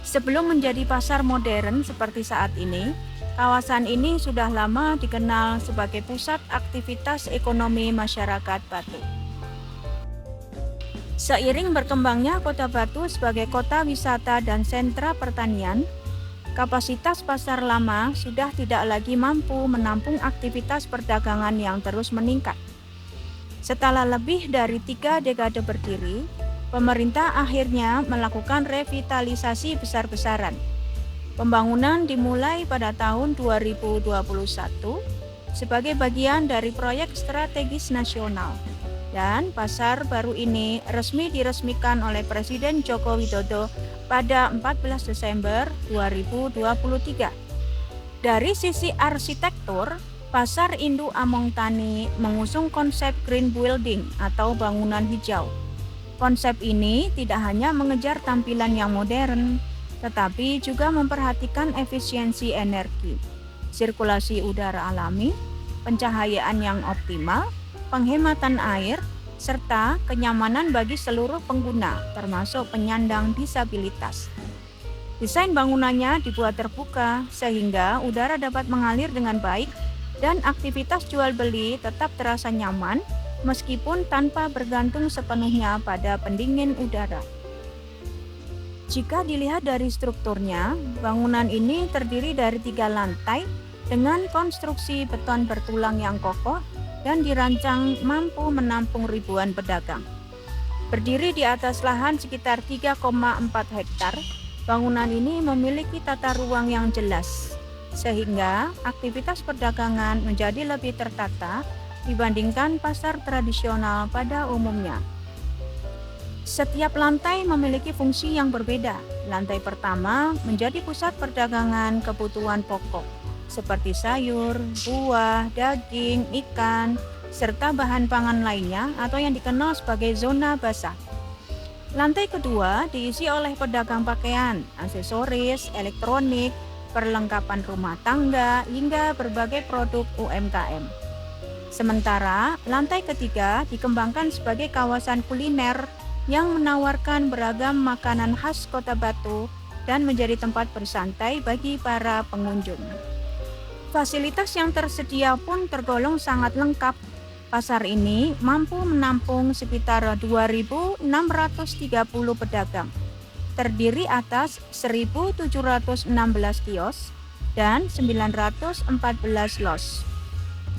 Sebelum menjadi pasar modern seperti saat ini, kawasan ini sudah lama dikenal sebagai pusat aktivitas ekonomi masyarakat Batu. Seiring berkembangnya Kota Batu sebagai kota wisata dan sentra pertanian, kapasitas pasar lama sudah tidak lagi mampu menampung aktivitas perdagangan yang terus meningkat. Setelah lebih dari 3 dekade berdiri, pemerintah akhirnya melakukan revitalisasi besar-besaran. Pembangunan dimulai pada tahun 2021 sebagai bagian dari proyek strategis nasional. Dan pasar baru ini resmi diresmikan oleh Presiden Joko Widodo pada 14 Desember 2023. Dari sisi arsitektur, Pasar Induk Among Tani mengusung konsep green building atau bangunan hijau. Konsep ini tidak hanya mengejar tampilan yang modern, tetapi juga memperhatikan efisiensi energi, sirkulasi udara alami, pencahayaan yang optimal, penghematan air, serta kenyamanan bagi seluruh pengguna, termasuk penyandang disabilitas. Desain bangunannya dibuat terbuka sehingga udara dapat mengalir dengan baik dan aktivitas jual beli tetap terasa nyaman meskipun tanpa bergantung sepenuhnya pada pendingin udara. Jika dilihat dari strukturnya, bangunan ini terdiri dari 3 lantai dengan konstruksi beton bertulang yang kokoh dan dirancang mampu menampung ribuan pedagang. Berdiri di atas lahan sekitar 3,4 hektar, bangunan ini memiliki tata ruang yang jelas, sehingga aktivitas perdagangan menjadi lebih tertata dibandingkan pasar tradisional pada umumnya. Setiap lantai memiliki fungsi yang berbeda. Lantai pertama menjadi pusat perdagangan kebutuhan pokok, seperti sayur, buah, daging, ikan, serta bahan pangan lainnya atau yang dikenal sebagai zona basah. Lantai kedua diisi oleh pedagang pakaian, aksesoris, elektronik, perlengkapan rumah tangga, hingga berbagai produk UMKM. Sementara lantai ketiga dikembangkan sebagai kawasan kuliner yang menawarkan beragam makanan khas Kota Batu dan menjadi tempat bersantai bagi para pengunjung. Fasilitas yang tersedia pun tergolong sangat lengkap. Pasar ini mampu menampung sekitar 2.630 pedagang, terdiri atas 1.716 kios dan 914 los.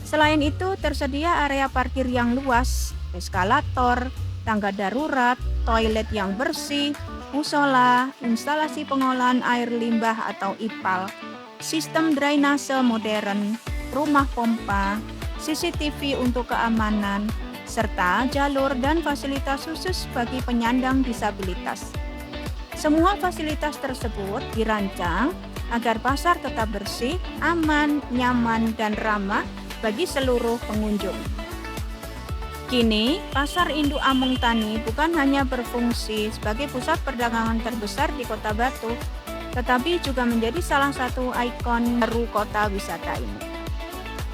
Selain itu, tersedia area parkir yang luas, eskalator, tangga darurat, toilet yang bersih, musola, instalasi pengolahan air limbah atau IPAL, sistem drainase modern, rumah pompa, CCTV untuk keamanan, serta jalur dan fasilitas khusus bagi penyandang disabilitas. Semua fasilitas tersebut dirancang agar pasar tetap bersih, aman, nyaman, dan ramah bagi seluruh pengunjung. Kini, Pasar Induk Among Tani bukan hanya berfungsi sebagai pusat perdagangan terbesar di Kota Batu, tetapi juga menjadi salah satu ikon baru kota wisata ini.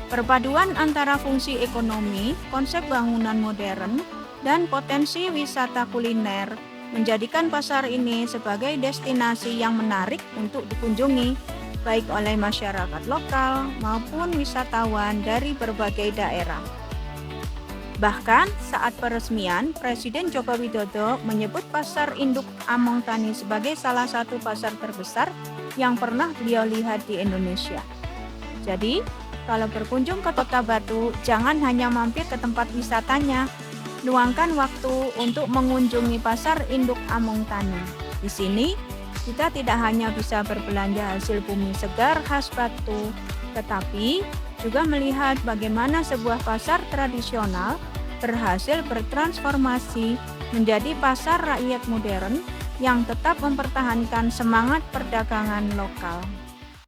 Perpaduan antara fungsi ekonomi, konsep bangunan modern, dan potensi wisata kuliner menjadikan pasar ini sebagai destinasi yang menarik untuk dikunjungi, baik oleh masyarakat lokal maupun wisatawan dari berbagai daerah. Bahkan saat peresmian, Presiden Joko Widodo menyebut Pasar Induk Among Tani sebagai salah satu pasar terbesar yang pernah beliau lihat di Indonesia. Jadi, kalau berkunjung ke Kota Batu, jangan hanya mampir ke tempat wisatanya, luangkan waktu untuk mengunjungi Pasar Induk Among Tani. Di sini, kita tidak hanya bisa berbelanja hasil bumi segar khas Batu, tetapi juga melihat bagaimana sebuah pasar tradisional berhasil bertransformasi menjadi pasar rakyat modern yang tetap mempertahankan semangat perdagangan lokal.